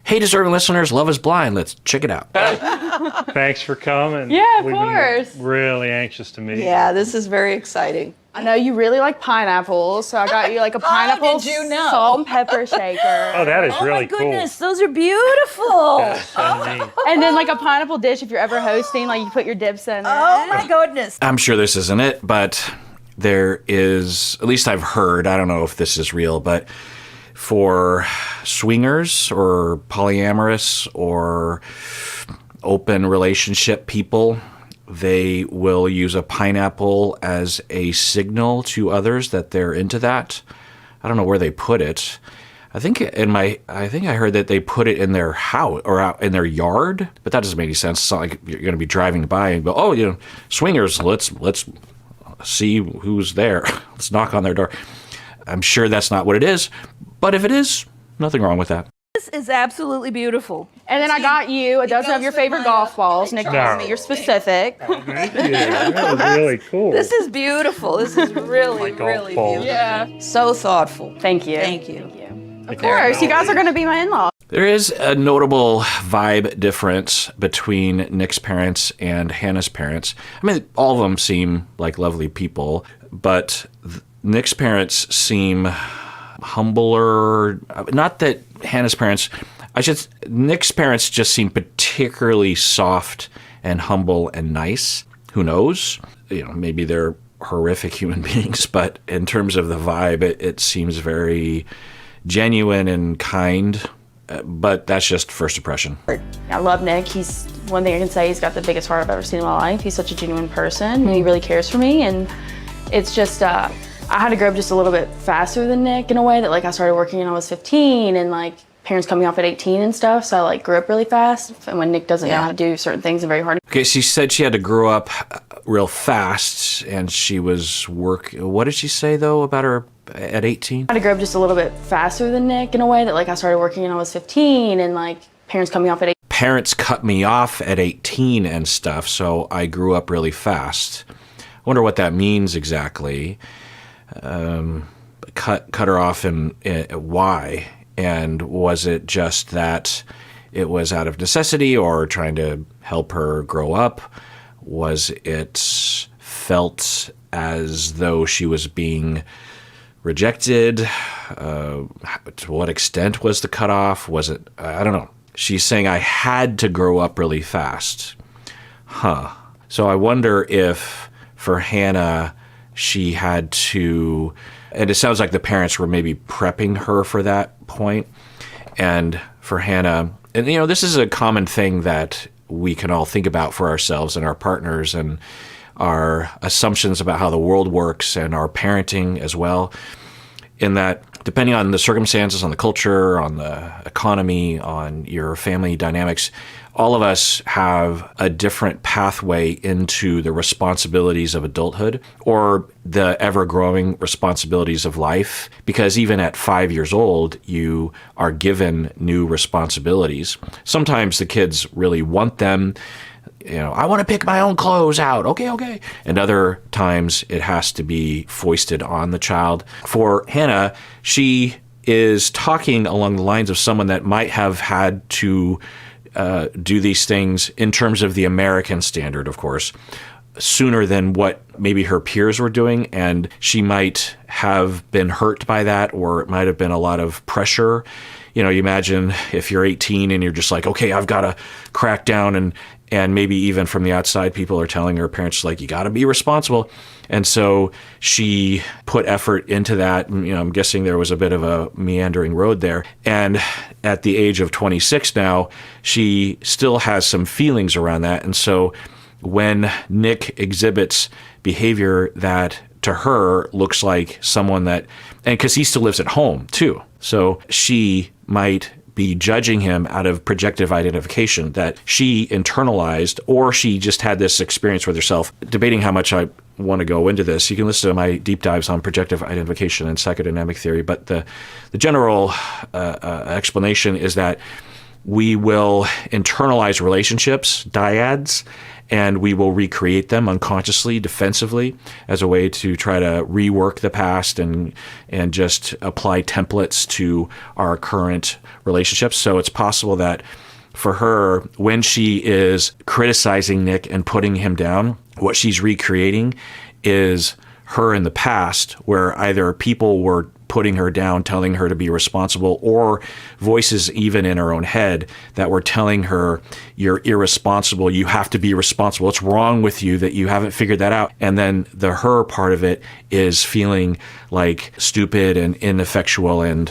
Hey, deserving listeners, Love is Blind. Let's check it out. Thanks for coming. Yeah, of We've course. been really anxious to meet you. Yeah, this is very exciting. I know you really like pineapples, so I got you like a pineapple did you know? salt and pepper shaker. Oh, that is Oh really my goodness, cool. those are beautiful. That's so neat. And then like a pineapple dish if you're ever hosting, like you put your dips in it. Oh my goodness. I'm sure this isn't it, but there is, at least I've heard, I don't know if this is real, but for swingers or polyamorous or open relationship people, they will use a pineapple as a signal to others that they're into that. I don't know where they put it. I think I heard that they put it in their house or out in their yard, but that doesn't make any sense. It's not like you're going to be driving by and go, "Oh, swingers, let's see who's there. Let's knock on their door." I'm sure that's not what it is, but if it is, nothing wrong with that. This is absolutely beautiful. And then I got you a dozen of your favorite golf balls. Nick told me you're specific. Thank you. That was really cool. This is beautiful. This is really, golf really ball. beautiful. Yeah. So thoughtful. Thank you. Thank you. Of course, you guys are going to be my in-laws. There is a notable vibe difference between Nick's parents and Hannah's parents. I mean, all of them seem like lovely people, but Nick's parents seem humbler. Not that Hannah's parents, Nick's parents just seem particularly soft and humble and nice. Who knows? Maybe they're horrific human beings, but in terms of the vibe, it seems very genuine and kind. But that's just first impression. I love Nick. He's one thing I can say, he's got the biggest heart I've ever seen in my life. He's such a genuine person and he really cares for me. And it's just, I had to grow up just a little bit faster than Nick in a way that like I started working when I was 15 and like parents cut me off at 18 and stuff. So I like grew up really fast. And when Nick doesn't know how to do certain things, it's very hard. Okay, she said she had to grow up real fast and she was what did she say though about her at 18? I had to grow up just a little bit faster than Nick in a way that like I started working when I was 15 and like parents cut me off at 18. Parents cut me off at 18 and stuff, so I grew up really fast. I wonder what that means exactly. Cut her off and why? And was it just that it was out of necessity or trying to help her grow up? Was it felt as though she was being rejected? To what extent was the cutoff? Was it, I don't know. She's saying I had to grow up really fast. So I wonder if for Hannah, she had to, and it sounds like the parents were maybe prepping her for that point. And for Hannah, and this is a common thing that we can all think about for ourselves and our partners and our assumptions about how the world works and our parenting as well, in that depending on the circumstances, on the culture, on the economy, on your family dynamics, all of us have a different pathway into the responsibilities of adulthood or the ever-growing responsibilities of life, because even at 5 years old, you are given new responsibilities. Sometimes the kids really want them. I want to pick my own clothes out. Okay. And other times it has to be foisted on the child. For Hannah, she is talking along the lines of someone that might have had to do these things in terms of the American standard, of course, sooner than what maybe her peers were doing. And she might have been hurt by that, or it might have been a lot of pressure. You imagine if you're 18 and you're just like, okay, I've got to crack down, and maybe even from the outside, people are telling her parents, like, you got to be responsible. And so she put effort into that. I'm guessing there was a bit of a meandering road there. And at the age of 26 now, she still has some feelings around that. And so when Nick exhibits behavior that to her looks like someone that, and because he still lives at home too, so she might be judging him out of projective identification that she internalized, or she just had this experience with herself. Debating how much I want to go into this, you can listen to my deep dives on projective identification and psychodynamic theory, but the general explanation is that we will internalize relationships, dyads, and we will recreate them unconsciously, defensively, as a way to try to rework the past and just apply templates to our current relationships. So it's possible that for her, when she is criticizing Nick and putting him down, what she's recreating is her in the past, where either people were putting her down, telling her to be responsible, or voices even in her own head that were telling her, you're irresponsible, you have to be responsible, what's wrong with you that you haven't figured that out? And then the her part of it is feeling like stupid and ineffectual and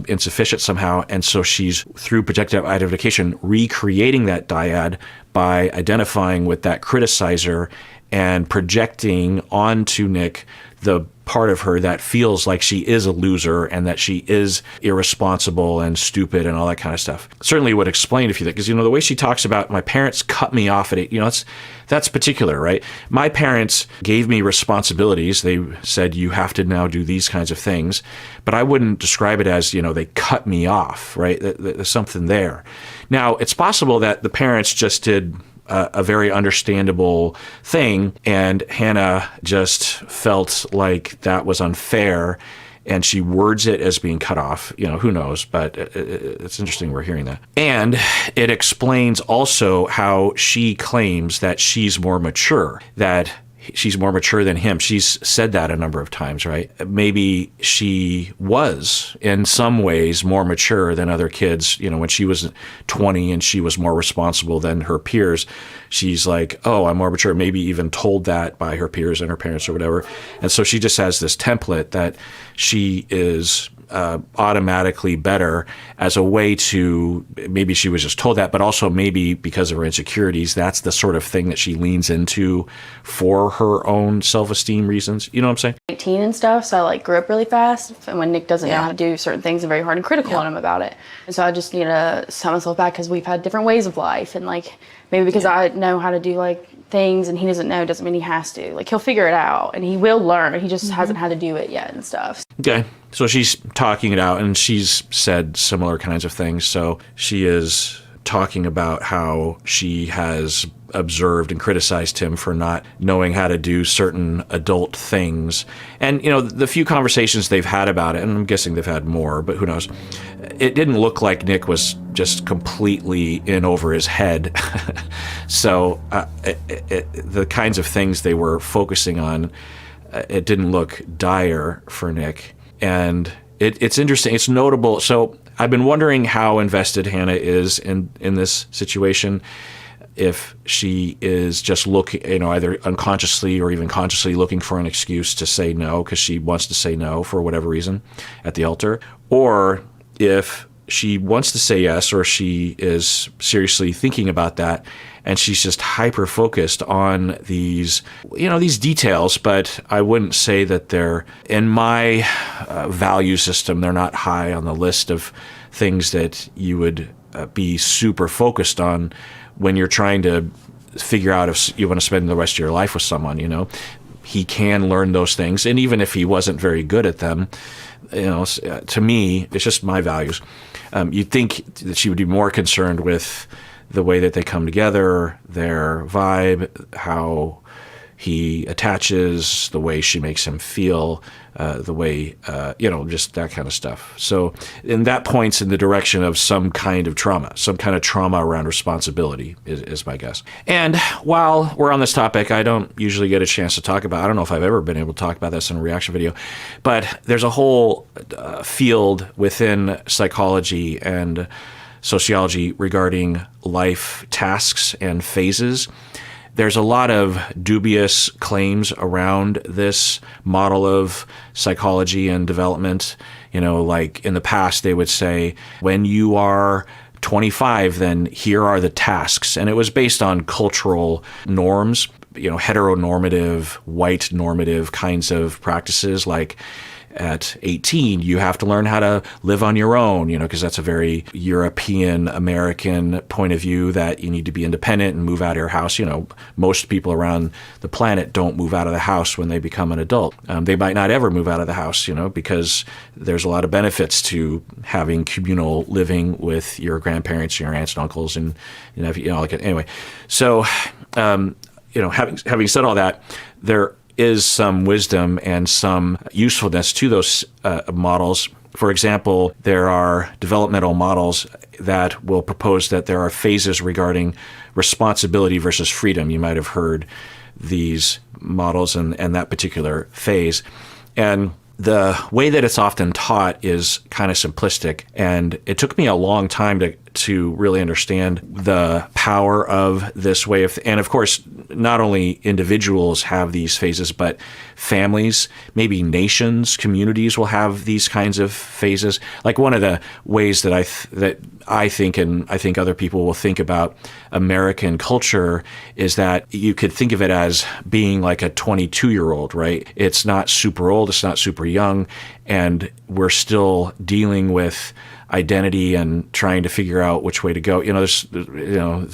insufficient somehow. And so she's, through projective identification, recreating that dyad by identifying with that criticizer and projecting onto Nick the part of her that feels like she is a loser and that she is irresponsible and stupid and all that kind of stuff. Certainly would explain a few things, because, the way she talks about, my parents cut me off at it, that's particular, right? My parents gave me responsibilities. They said, you have to now do these kinds of things, but I wouldn't describe it as, they cut me off, right? There's something there. Now, it's possible that the parents just did a very understandable thing, and Hannah just felt like that was unfair, and she words it as being cut off. Who knows? But it's interesting we're hearing that. And it explains also how she claims that she's more mature, that she's more mature than him. She's said that a number of times, right? Maybe she was in some ways more mature than other kids. When she was 20 and she was more responsible than her peers, she's like, oh, I'm more mature, maybe even told that by her peers and her parents or whatever. And so she just has this template that she is automatically better as a way to, maybe she was just told that, but also maybe because of her insecurities, that's the sort of thing that she leans into for her own self-esteem reasons. You know what I'm saying? 18 and stuff, so I grew up really fast, and when Nick doesn't know how to do certain things, I'm very hard and critical on him about it. And so I just need to set myself back, because we've had different ways of life, and maybe because I know how to do things and he doesn't know doesn't mean he has to. He'll figure it out and he will learn. He just hasn't had to do it yet and stuff. Okay. So she's talking it out, and she's said similar kinds of things. So she is talking about how she has observed and criticized him for not knowing how to do certain adult things. And, the few conversations they've had about it, and I'm guessing they've had more, but who knows, it didn't look like Nick was just completely in over his head. So the kinds of things they were focusing on, it didn't look dire for Nick. And it's interesting. It's notable. So I've been wondering how invested Hannah is in this situation. If she is just looking, either unconsciously or even consciously looking for an excuse to say no because she wants to say no for whatever reason at the altar, or if she wants to say yes, or she is seriously thinking about that, and she's just hyper focused on these, these details. But I wouldn't say that they're, in my value system, they're not high on the list of things that you would be super focused on when you're trying to figure out if you want to spend the rest of your life with someone. He can learn those things, and even if he wasn't very good at them, to me, it's just my values. You'd think that she would be more concerned with the way that they come together, their vibe, how he attaches, the way she makes him feel, the way, just that kind of stuff. So, and that points in the direction of some kind of trauma around responsibility is my guess. And while we're on this topic, I don't usually get a chance to talk about, I don't know if I've ever been able to talk about this in a reaction video, but there's a whole field within psychology and sociology regarding life tasks and phases. There's a lot of dubious claims around this model of psychology and development. Like in the past, they would say, when you are 25, then here are the tasks. And it was based on cultural norms, heteronormative, white normative kinds of practices, like at 18, you have to learn how to live on your own, because that's a very European American point of view that you need to be independent and move out of your house. Most people around the planet don't move out of the house when they become an adult. They might not ever move out of the house, because there's a lot of benefits to having communal living with your grandparents, your aunts and uncles, and anyway. So, having said all that, there is some wisdom and some usefulness to those models. For example, there are developmental models that will propose that there are phases regarding responsibility versus freedom. You might have heard these models and that particular phase. And the way that it's often taught is kind of simplistic, and it took me a long time to really understand the power of this way of, and of course, not only individuals have these phases, but families, maybe nations, communities will have these kinds of phases. Like one of the ways that I think, and I think other people will think about American culture, is that you could think of it as being like a 22-year-old, right? It's not super old, it's not super young, and we're still dealing with identity and trying to figure out which way to go. There's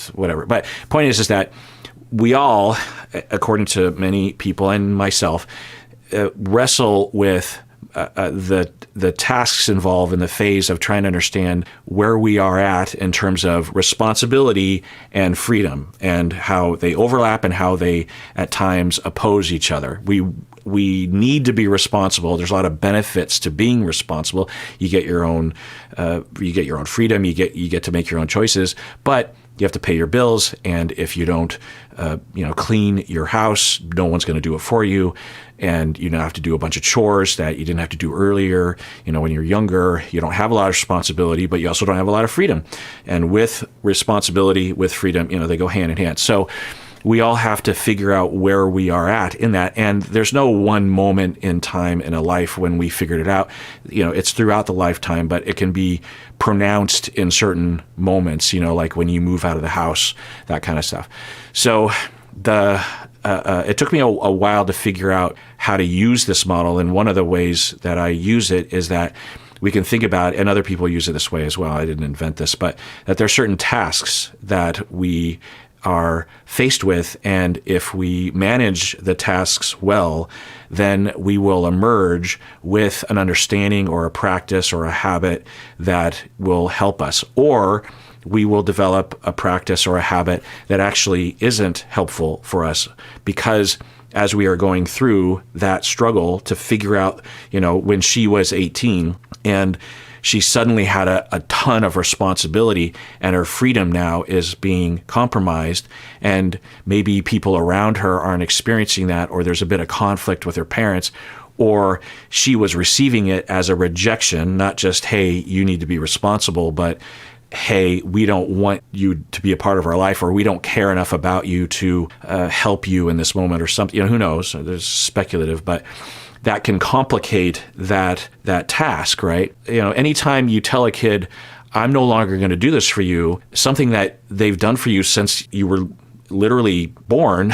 whatever. But point is that we all, according to many people and myself, wrestle with the tasks involved in the phase of trying to understand where we are at in terms of responsibility and freedom, and how they overlap and how they at times oppose each other. We need to be responsible. There's a lot of benefits to being responsible. You get your own freedom. You get to make your own choices, but you have to pay your bills. And if you don't, clean your house, no one's going to do it for you. And you don't have to do a bunch of chores that you didn't have to do earlier. When you're younger, you don't have a lot of responsibility, but you also don't have a lot of freedom. And with responsibility, with freedom, they go hand in hand. So we all have to figure out where we are at in that. And there's no one moment in time in a life when we figured it out. It's throughout the lifetime, but it can be pronounced in certain moments, like when you move out of the house, that kind of stuff. So it took me a while to figure out how to use this model. And one of the ways that I use it is that we can think about, and other people use it this way as well, I didn't invent this, but that there are certain tasks that we are faced with, and if we manage the tasks well, then we will emerge with an understanding or a practice or a habit that will help us, or we will develop a practice or a habit that actually isn't helpful for us, because as we are going through that struggle to figure out, when she was 18 and she suddenly had a ton of responsibility, and her freedom now is being compromised, and maybe people around her aren't experiencing that, or there's a bit of conflict with her parents, or she was receiving it as a rejection, not just, hey, you need to be responsible, but hey, we don't want you to be a part of our life, or we don't care enough about you to help you in this moment, or something. Who knows? There's speculative, but that can complicate that task, right? Anytime you tell a kid, I'm no longer going to do this for you, something that they've done for you since you were literally born,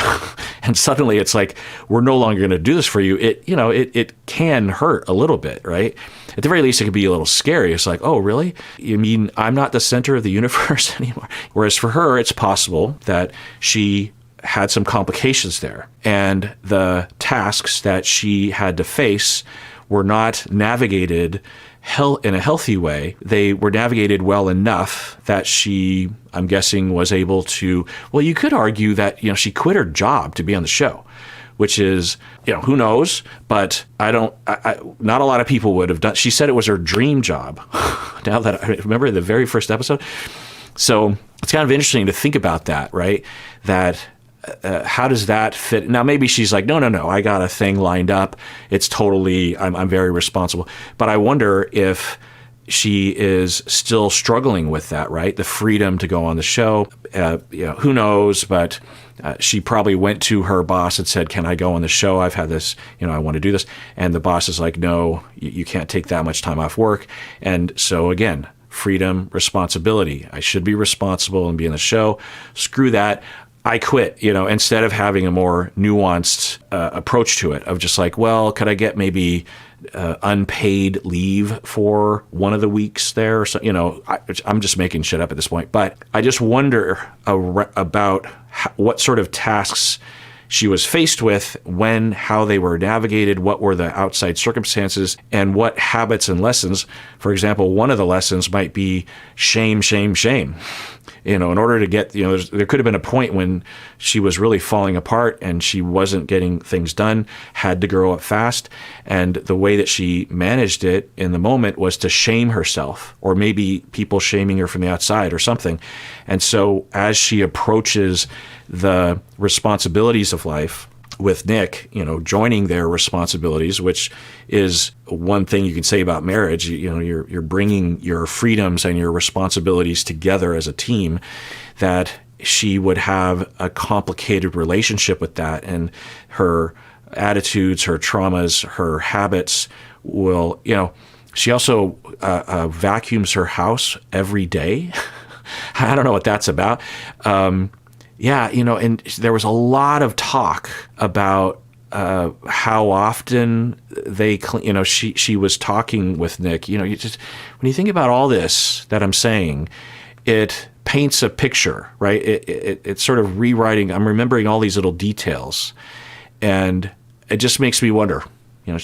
and suddenly it's like, we're no longer going to do this for you, it can hurt a little bit, right? At the very least, it can be a little scary. It's like, oh, really? You mean I'm not the center of the universe anymore? Whereas for her, it's possible that she had some complications there, and the tasks that she had to face were not navigated in a healthy way. They were navigated well enough that she, I'm guessing, was able to, well, you could argue that, she quit her job to be on the show, which is, who knows, but not a lot of people would have done. She said it was her dream job. Now that I remember the very first episode. So it's kind of interesting to think about that, right? That how does that fit? Now, maybe she's like, no, I got a thing lined up. It's totally, I'm very responsible. But I wonder if she is still struggling with that, right? The freedom to go on the show. Who knows? But she probably went to her boss and said, can I go on the show? I've had this, I want to do this. And the boss is like, no, you can't take that much time off work. And so again, freedom, responsibility. I should be responsible and be in the show. Screw that. I quit, instead of having a more nuanced approach to it, of just like, well, could I get maybe unpaid leave for one of the weeks there. So, I'm just making shit up at this point. But I just wonder about what sort of tasks she was faced with, how they were navigated, what were the outside circumstances, and what habits and lessons. For example, one of the lessons might be shame, shame, shame. In order to get, there could have been a point when she was really falling apart and she wasn't getting things done, had to grow up fast. And the way that she managed it in the moment was to shame herself, or maybe people shaming her from the outside or something. And so as she approaches the responsibilities of life with Nick, joining their responsibilities, which is one thing you can say about marriage. You're bringing your freedoms and your responsibilities together as a team, that she would have a complicated relationship with that, and her attitudes, her traumas, her habits will, she also vacuums her house every day. I don't know what that's about. And there was a lot of talk about how often they clean. She was talking with Nick. When you think about all this that I'm saying, it paints a picture, right? It's sort of rewriting. I'm remembering all these little details, and it just makes me wonder.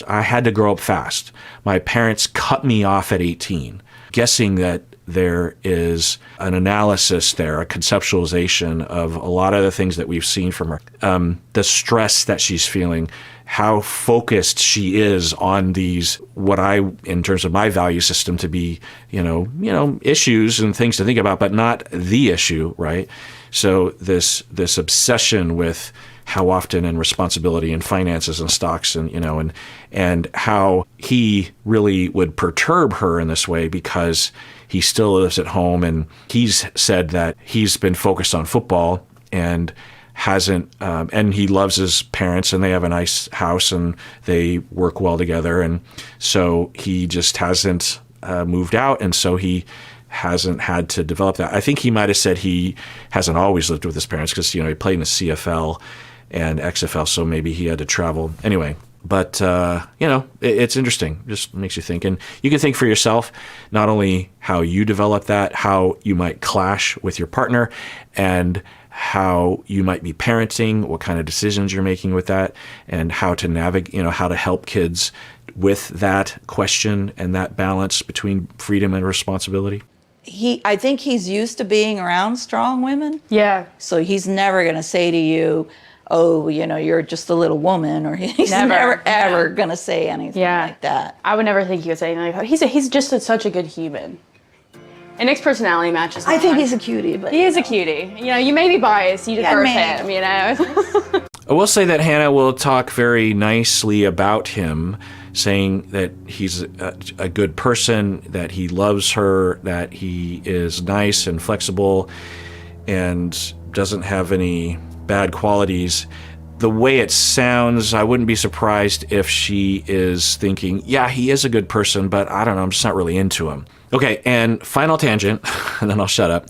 I had to grow up fast. My parents cut me off at 18, guessing that there is an analysis there, a conceptualization of a lot of the things that we've seen from her. The stress that she's feeling, how focused she is on these, what I, in terms of my value system, to be, issues and things to think about, but not the issue, right? So this obsession with how often, and responsibility and finances and stocks, and how he really would perturb her in this way because he still lives at home, and he's said that he's been focused on football and hasn't, and he loves his parents, and they have a nice house and they work well together, and so he just hasn't moved out, and so he hasn't had to develop that. I think he might have said he hasn't always lived with his parents because he played in the CFL and XFL, so maybe he had to travel anyway. But, it's interesting. Just makes you think. And you can think for yourself, not only how you develop that, how you might clash with your partner, and how you might be parenting, what kind of decisions you're making with that, and how to navigate, how to help kids with that question and that balance between freedom and responsibility. I think he's used to being around strong women. Yeah. So he's never going to say to you, oh, you're just a little woman, or he's never ever going to say anything like that. I would never think he would say anything like that. He's just such a good human. And Nick's personality matches mine. I think he's a cutie, but he is a cutie. You may be biased. You defer him, I will say that Hannah will talk very nicely about him, saying that he's a good person, that he loves her, that he is nice and flexible and doesn't have any bad qualities. The way it sounds, I wouldn't be surprised if she is thinking, yeah, he is a good person, but I don't know, I'm just not really into him. Okay, and final tangent, and then I'll shut up,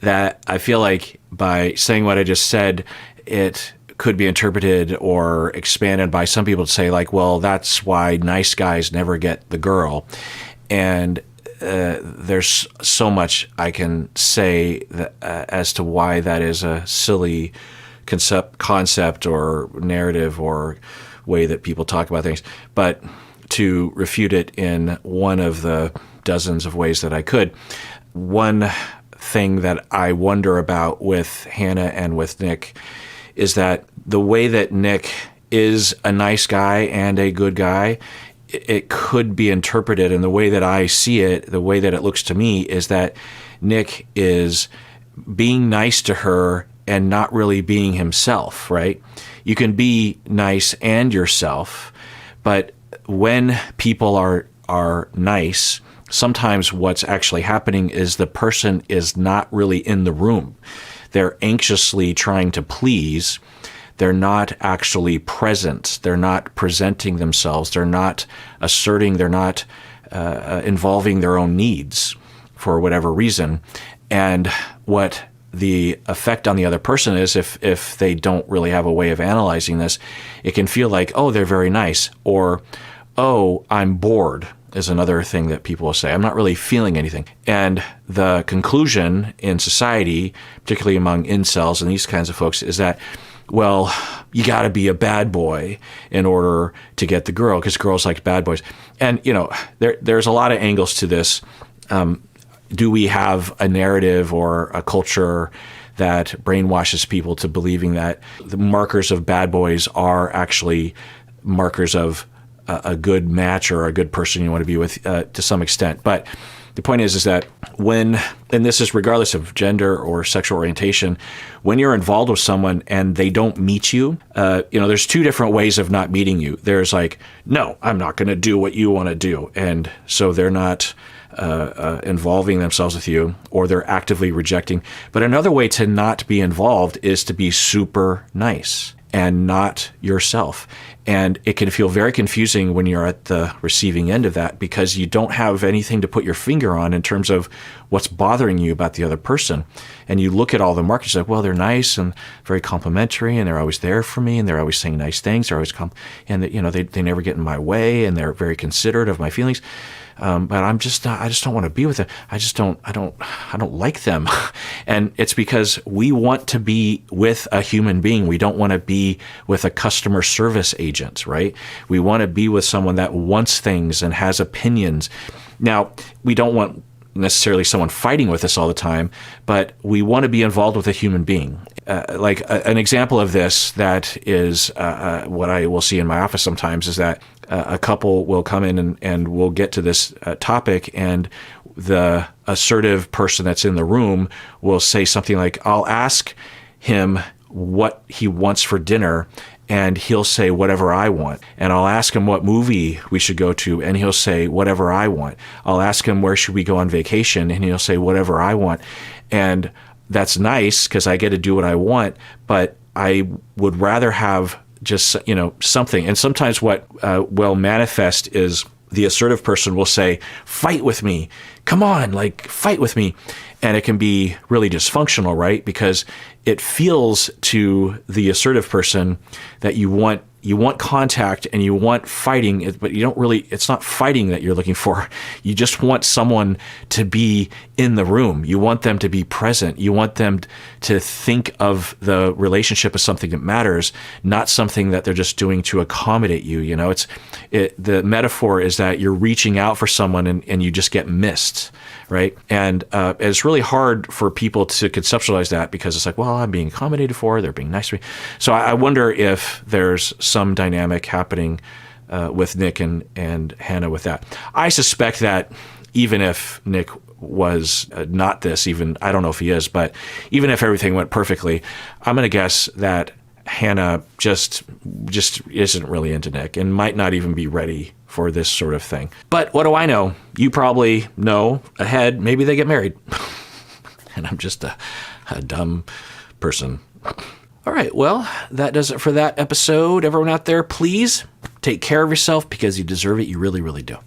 that I feel like by saying what I just said, it could be interpreted or expanded by some people to say, like, well, that's why nice guys never get the girl. And there's so much I can say that, as to why that is a silly concept or narrative or way that people talk about things, but to refute it in one of the dozens of ways that I could. One thing that I wonder about with Hannah and with Nick is that the way that Nick is a nice guy and a good guy, it could be interpreted, and the way that I see it, the way that it looks to me, is that Nick is being nice to her and not really being himself, right? You can be nice and yourself, but when people are nice, sometimes what's actually happening is the person is not really in the room. They're anxiously trying to please. They're not actually present. They're not presenting themselves. They're not asserting. They're not involving their own needs for whatever reason. And what the effect on the other person is, if they don't really have a way of analyzing this, it can feel like, oh, they're very nice, or oh, I'm bored is another thing that people will say. I'm not really feeling anything. And the conclusion in society, particularly among incels and these kinds of folks, is that, well, you got to be a bad boy in order to get the girl, because girls like bad boys. And, there's a lot of angles to this. Do we have a narrative or a culture that brainwashes people to believing that the markers of bad boys are actually markers of a good match or a good person you want to be with to some extent? But the point is that when, and this is regardless of gender or sexual orientation, when you're involved with someone and they don't meet you, there's two different ways of not meeting you. There's like, no, I'm not going to do what you want to do. And so they're not involving themselves with you, or they're actively rejecting. But another way to not be involved is to be super nice and not yourself. And it can feel very confusing when you're at the receiving end of that, because you don't have anything to put your finger on in terms of what's bothering you about the other person. And you look at all the markers like, well, they're nice and very complimentary, and they're always there for me, and they're always saying nice things. They're always they never get in my way, and they're very considerate of my feelings. But I just don't want to be with them. I don't like them. And it's because we want to be with a human being. We don't want to be with a customer service agent, right? We want to be with someone that wants things and has opinions. Now, we don't want necessarily someone fighting with us all the time, but we want to be involved with a human being. An example of this that is what I will see in my office sometimes is that a couple will come in and we'll get to this topic, and the assertive person that's in the room will say something like, I'll ask him what he wants for dinner, and he'll say whatever I want. And I'll ask him what movie we should go to, and he'll say whatever I want. I'll ask him where should we go on vacation, and he'll say whatever I want. And that's nice because I get to do what I want, but I would rather have just, something. And sometimes what will manifest is the assertive person will say, fight with me. Come on, fight with me. And it can be really dysfunctional, right? Because it feels to the assertive person that you want contact and you want fighting, but you don't really, it's not fighting that you're looking for. You just want someone to be in the room. You want them to be present. You want them to think of the relationship as something that matters, not something that they're just doing to accommodate you. The metaphor is that you're reaching out for someone and you just get missed, right? And it's really hard for people to conceptualize that, because it's like, well, I'm being accommodated for, they're being nice to me. So I wonder if there's some dynamic happening with Nick and Hannah with that. I suspect that even if Nick was not this, even I don't know if he is, but even if everything went perfectly, I'm going to guess that Hannah just isn't really into Nick and might not even be ready for this sort of thing. But what do I know? You probably know ahead. Maybe they get married. And I'm just a dumb person. All right, well, that does it for that episode. Everyone out there, please take care of yourself, because you deserve it. You really, really do.